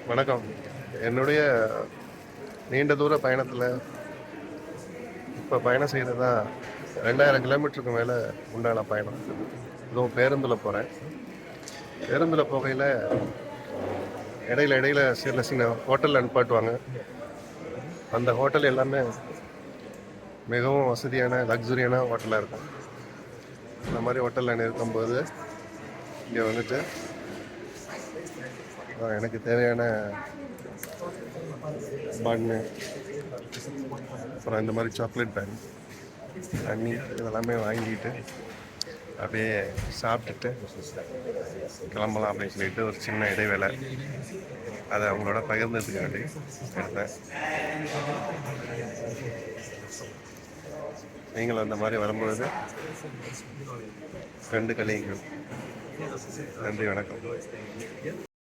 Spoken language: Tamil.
வணக்கம். என்னுடைய நீண்ட தூர பயணத்தில் இப்போ பயணம் செய்கிறது தான் 2000 கிலோமீட்டருக்கு மேலே உண்டான பயணம். இதுவும் பேருந்தில் போகிறேன். பேருந்தில் போகையில் இடையில இடையில சில சின்ன ஹோட்டலில் அனுப்பாட்டுவாங்க. அந்த ஹோட்டல் எல்லாமே மிகவும் வசதியான லக்ஸுரியான ஹோட்டலாக இருக்கும். இந்த மாதிரி ஹோட்டலில் நிறுத்தும்போது இங்கே வந்துட்டு எனக்கு தேவையான பன்னு, அப்புறம் இந்த மாதிரி சாக்லேட் பேன், தண்ணி இதெல்லாமே வாங்கிட்டு அப்படியே சாப்பிட்டுட்டு கிளம்பலாம் அப்படின்னு சொல்லிட்டு ஒரு சின்ன இடைவேளை அதை அவங்களோட பகிர்ந்ததுக்காண்டி எடுத்தேன். நீங்களும் அந்த மாதிரி வரும்பொழுது ரெண்டு கழியுங்கள். நன்றி, வணக்கம்.